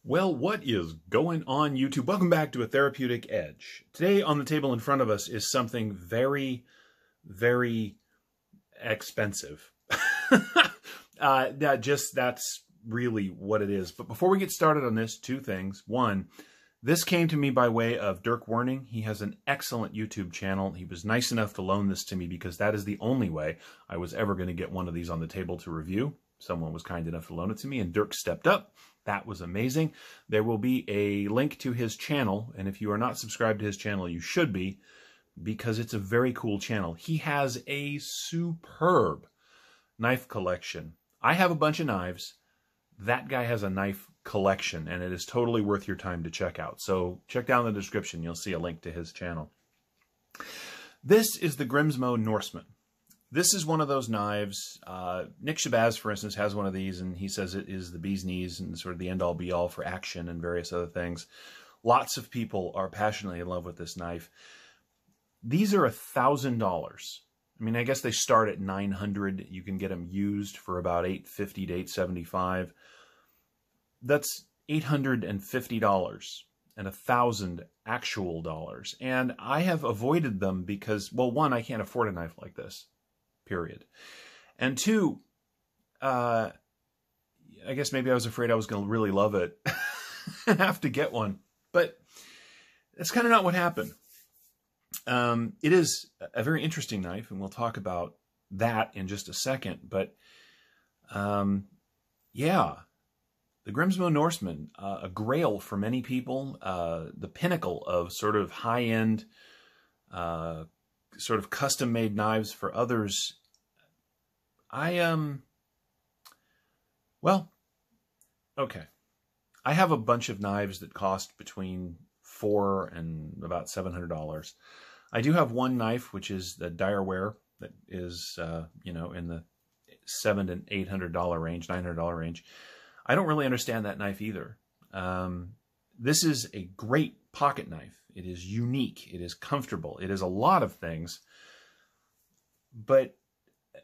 Well, what is going on, YouTube? Welcome back to A Therapeutic Edge. Today on the table in front of us is something very, very expensive. That's really what it is. But before we get started on this, two things. One, this came to me by way of Dirk Werning. He has an excellent YouTube channel. He was nice enough to loan this to me because that is the only way I was ever going to get one of these on the table to review. Someone was kind enough to loan it to me, and Dirk stepped up. That was amazing. There will be a link to his channel, and if you are not subscribed to his channel, you should be, because it's a very cool channel. He has a superb knife collection. I have a bunch of knives. That guy has a knife collection, and it is totally worth your time to check out. So check down the description. You'll see a link to his channel. This is the Grimsmo Norseman. This is one of those knives. Nick Shabazz, for instance, has one of these, and he says it is the bee's knees and sort of the end-all be-all for action and various other things. Lots of people are passionately in love with this knife. These are $1,000. I mean, I guess they start at $900. You can get them used for about $850 to $875. That's $850 and $1,000 actual dollars. And I have avoided them because, well, one, I can't afford a knife like this. Period. And two, I guess maybe I was afraid I was going to really love it and have to get one. But that's kind of not what happened. It is a very interesting knife, and we'll talk about that in just a second. But yeah, the Grimsmo Norseman, a grail for many people, the pinnacle of sort of high-end, sort of custom-made knives for others. Well, okay. I have a bunch of knives that cost between $400 and about $700. I do have one knife, which is the Direware, that is, you know, in the $700 and $800 range, $900 range. I don't really understand that knife either. This is a great pocket knife. It is unique. It is comfortable. It is a lot of things. But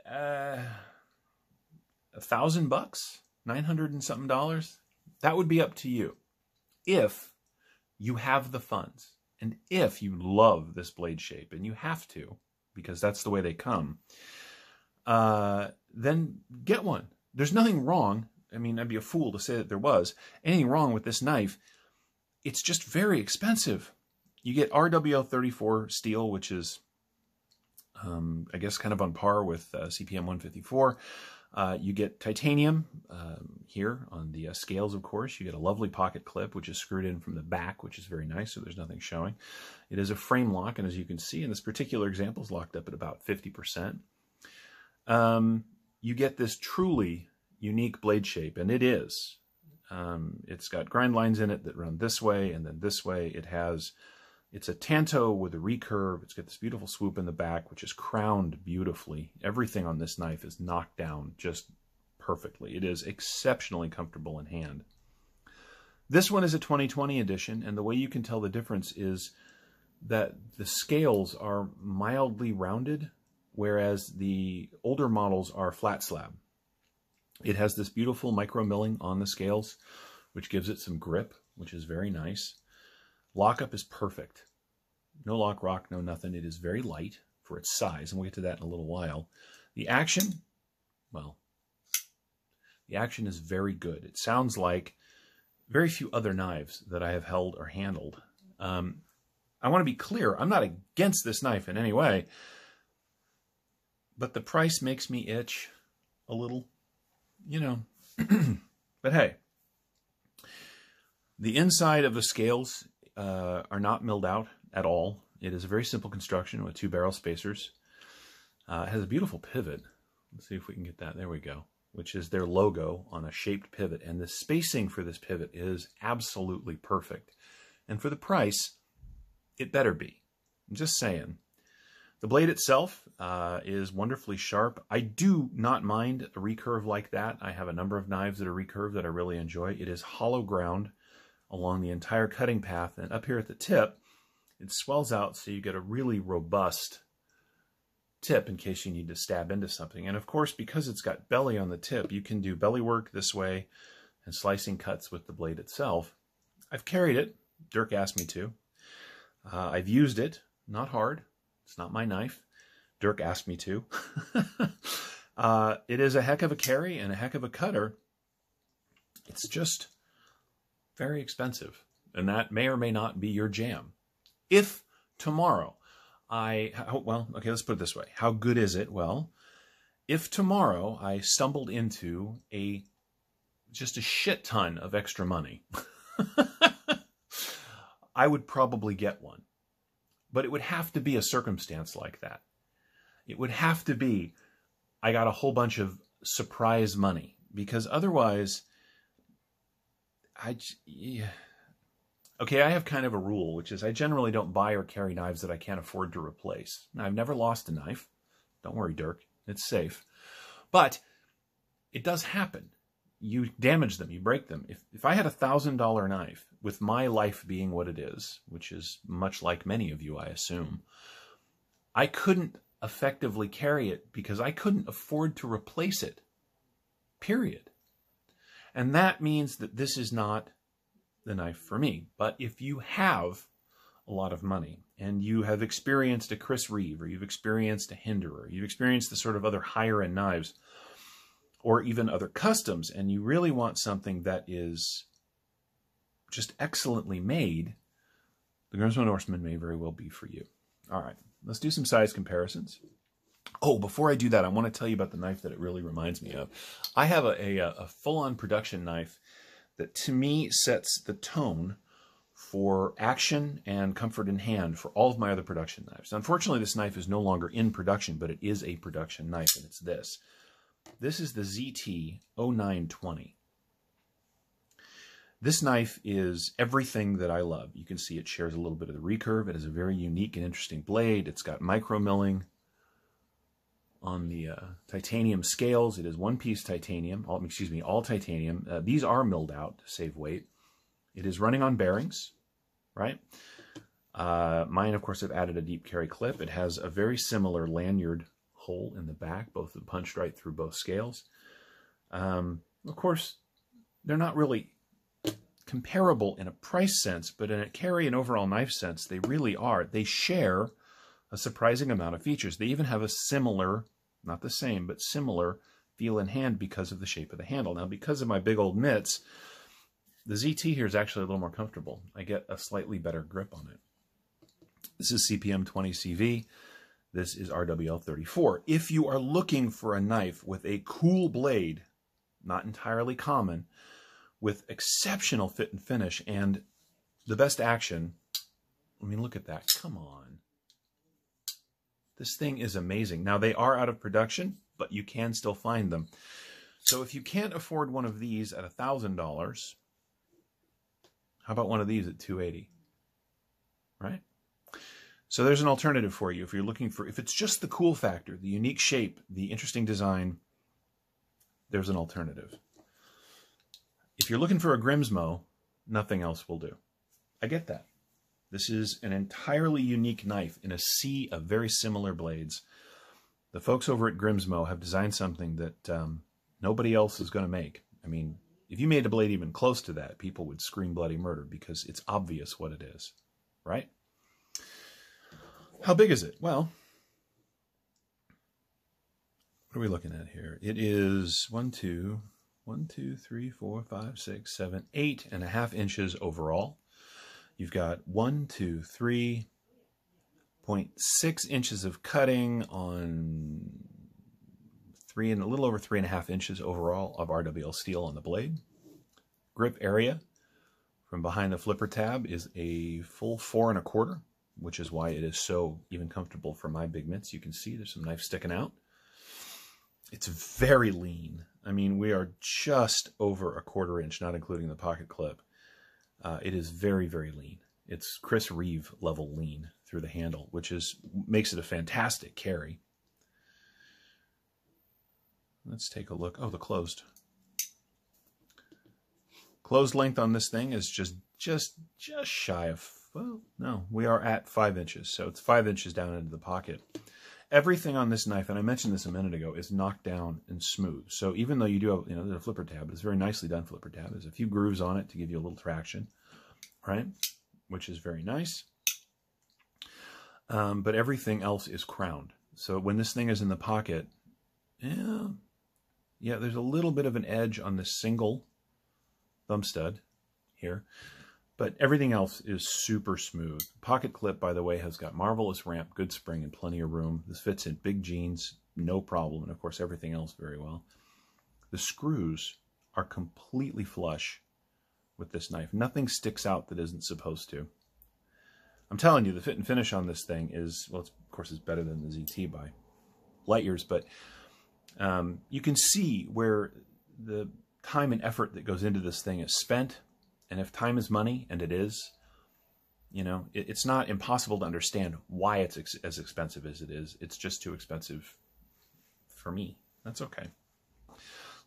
$1,000 bucks, $900 and something dollars, that would be up to you. If you have the funds and if you love this blade shape, and you have to, because that's the way they come, then get one. There's nothing wrong. I mean, I'd be a fool to say that there was anything wrong with this knife. It's just very expensive. You get RWL 34 steel, which is, I guess, kind of on par with CPM 154. You get titanium here on the scales, of course. You get a lovely pocket clip, which is screwed in from the back, which is very nice, so there's nothing showing. It is a frame lock, and as you can see, in this particular example, is locked up at about 50%. You get this truly unique blade shape, and it is. It's got grind lines in it that run this way and then this way. It's a tanto with a recurve. It's got this beautiful swoop in the back, which is crowned beautifully. Everything on this knife is knocked down just perfectly. It is exceptionally comfortable in hand. This one is a 2020 edition, and the way you can tell the difference is that the scales are mildly rounded, whereas the older models are flat slab. It has this beautiful micro milling on the scales, which gives it some grip, which is very nice. Lockup is perfect. No lock rock, no nothing. It is very light for its size, and we'll get to that in a little while. The action, well, the action is very good. It sounds like very few other knives that I have held or handled. I want to be clear, I'm not against this knife in any way, but the price makes me itch a little, you know. But hey, the inside of the scales are not milled out at all. It is a very simple construction with 2 barrel spacers. It has a beautiful pivot. Let's see if we can get that. There we go. Which is their logo on a shaped pivot. And the spacing for this pivot is absolutely perfect. And for the price, it better be. I'm just saying. The blade itself is wonderfully sharp. I do not mind a recurve like that. I have a number of knives that are recurved that I really enjoy. It is hollow ground along the entire cutting path, and up here at the tip, it swells out so you get a really robust tip in case you need to stab into something. And of course, because it's got belly on the tip, you can do belly work this way, and slicing cuts with the blade itself. I've carried it. Dirk asked me to. I've used it. Not hard. It's not my knife. Dirk asked me to. It is a heck of a carry and a heck of a cutter. It's just very expensive. And that may or may not be your jam. If tomorrow well, okay, let's put it this way. How good is it? Well, if tomorrow I stumbled into just a shit ton of extra money, I would probably get one. But it would have to be a circumstance like that. It would have to be, I got a whole bunch of surprise money, because otherwise, okay, I have kind of a rule, which is I generally don't buy or carry knives that I can't afford to replace. Now, I've never lost a knife. Don't worry, Dirk. It's safe. But it does happen. You damage them. You break them. If I had a $1,000 knife, with my life being what it is, which is much like many of you, I assume, I couldn't effectively carry it because I couldn't afford to replace it. Period. And that means that this is not the knife for me. But if you have a lot of money and you have experienced a Chris Reeve, or you've experienced a Hinderer, you've experienced the sort of other higher end knives, or even other customs, and you really want something that is just excellently made, the Grimsmo Norseman may very well be for you. All right, let's do some size comparisons. Oh, before I do that, I want to tell you about the knife that it really reminds me of. I have a full-on production knife that, to me, sets the tone for action and comfort in hand for all of my other production knives. Unfortunately, this knife is no longer in production, but it is a production knife, and it's this. This is the ZT-0920. This knife is everything that I love. You can see it shares a little bit of the recurve. It has a very unique and interesting blade. It's got micro milling on the titanium scales. It is one-piece titanium, all titanium. These are milled out to save weight. It is running on bearings, right? Mine, of course, have added a deep carry clip. It has a very similar lanyard hole in the back, both are punched right through both scales. Of course, they're not really comparable in a price sense, but in a carry and overall knife sense, they really are. They share a surprising amount of features. They even have a similar, not the same, but similar feel in hand because of the shape of the handle. Now, because of my big old mitts, the ZT here is actually a little more comfortable. I get a slightly better grip on it. This is CPM 20CV. This is RWL 34. If you are looking for a knife with a cool blade, not entirely common, with exceptional fit and finish and the best action, I mean, look at that. Come on. This thing is amazing. Now, they are out of production, but you can still find them. So if you can't afford one of these at $1,000, how about one of these at $280? Right? So there's an alternative for you if you're looking for, if it's just the cool factor, the unique shape, the interesting design, there's an alternative. If you're looking for a Grimsmo, nothing else will do. I get that. This is an entirely unique knife in a sea of very similar blades. The folks over at Grimsmo have designed something that nobody else is going to make. I mean, if you made a blade even close to that, people would scream bloody murder because it's obvious what it is, right? How big is it? Well, what are we looking at here? It is 8.5 inches overall. You've got 3.6 inches of cutting on a little over 3.5 inches overall of RWL steel on the blade. Grip area from behind the flipper tab is a full 4.25, which is why it is so even comfortable for my big mitts. You can see there's some knife sticking out. It's very lean. I mean, we are just over 1/4 inch, not including the pocket clip. It is very, very lean. It's Chris Reeve level lean through the handle, which makes it a fantastic carry. Let's take a look. Oh, the closed length on this thing is just shy of, well, no, we are at 5 inches. So it's 5 inches down into the pocket. Everything on this knife, and I mentioned this a minute ago, is knocked down and smooth. So even though you do have, there's a flipper tab, it's a very nicely done flipper tab. There's a few grooves on it to give you a little traction, right? Which is very nice. But everything else is crowned. So when this thing is in the pocket, yeah, there's a little bit of an edge on this single thumb stud here. But everything else is super smooth. Pocket clip, by the way, has got marvelous ramp, good spring, and plenty of room. This fits in big jeans, no problem. And, of course, everything else very well. The screws are completely flush with this knife. Nothing sticks out that isn't supposed to. I'm telling you, the fit and finish on this thing is, well, of course, it's better than the ZT by light years. But you can see where the time and effort that goes into this thing is spent. And if time is money, and it is, it's not impossible to understand why it's as expensive as it is. It's just too expensive for me. That's okay.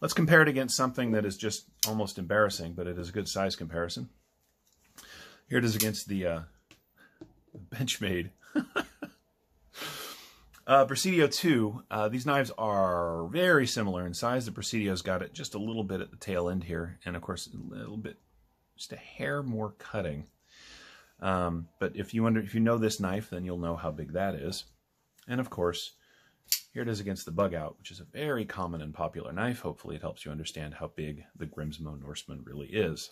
Let's compare it against something that is just almost embarrassing, but it is a good size comparison. Here it is against the Benchmade Presidio 2. These knives are very similar in size. The Presidio's got it just a little bit at the tail end here, and of course a little bit, just a hair more cutting. But if you know this knife, then you'll know how big that is. And of course, here it is against the Bug Out, which is a very common and popular knife. Hopefully it helps you understand how big the Grimsmo Norseman really is.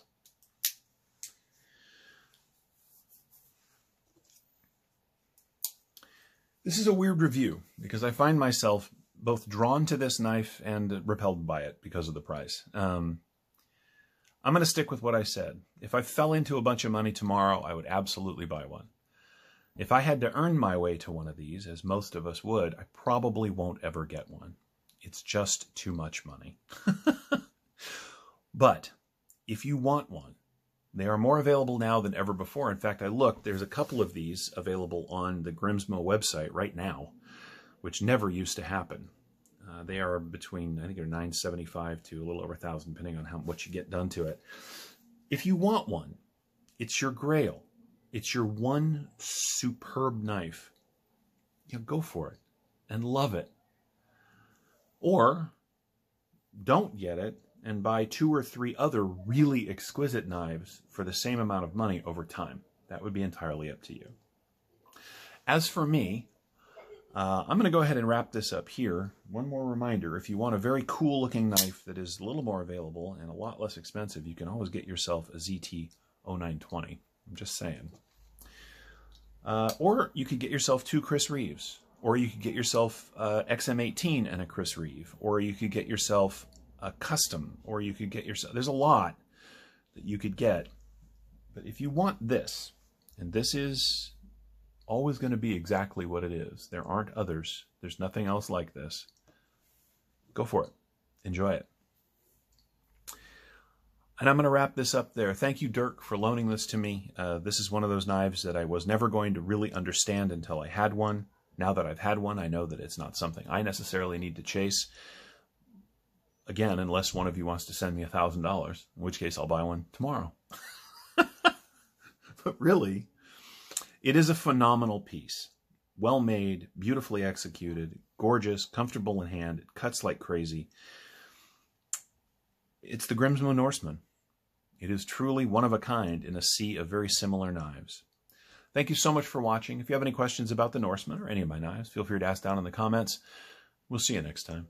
This is a weird review because I find myself both drawn to this knife and repelled by it because of the price. I'm going to stick with what I said. If I fell into a bunch of money tomorrow, I would absolutely buy one. If I had to earn my way to one of these, as most of us would, I probably won't ever get one. It's just too much money. But if you want one, they are more available now than ever before. In fact, I looked, there's a couple of these available on the Grimsmo website right now, which never used to happen. They are between, I think they're $975 to a little over $1,000, depending on what you get done to it. If you want one, it's your grail. It's your one superb knife. Go for it and love it. Or don't get it and buy 2 or 3 other really exquisite knives for the same amount of money over time. That would be entirely up to you. As for me, I'm going to go ahead and wrap this up here. One more reminder, if you want a very cool looking knife that is a little more available and a lot less expensive, you can always get yourself a ZT 0920. I'm just saying. Or you could get yourself 2 Chris Reeves. Or you could get yourself XM18 and a Chris Reeve. Or you could get yourself a custom. Or you could get yourself... There's a lot that you could get. But if you want this, and this is always going to be exactly what it is. There aren't others. There's nothing else like this. Go for it. Enjoy it. And I'm going to wrap this up there. Thank you, Dirk, for loaning this to me. This is one of those knives that I was never going to really understand until I had one. Now that I've had one, I know that it's not something I necessarily need to chase. Again, unless one of you wants to send me $1,000, in which case I'll buy one tomorrow. But really, it is a phenomenal piece. Well made, beautifully executed, gorgeous, comfortable in hand. It cuts like crazy. It's the Grimsmo Norseman. It is truly one of a kind in a sea of very similar knives. Thank you so much for watching. If you have any questions about the Norseman or any of my knives, feel free to ask down in the comments. We'll see you next time.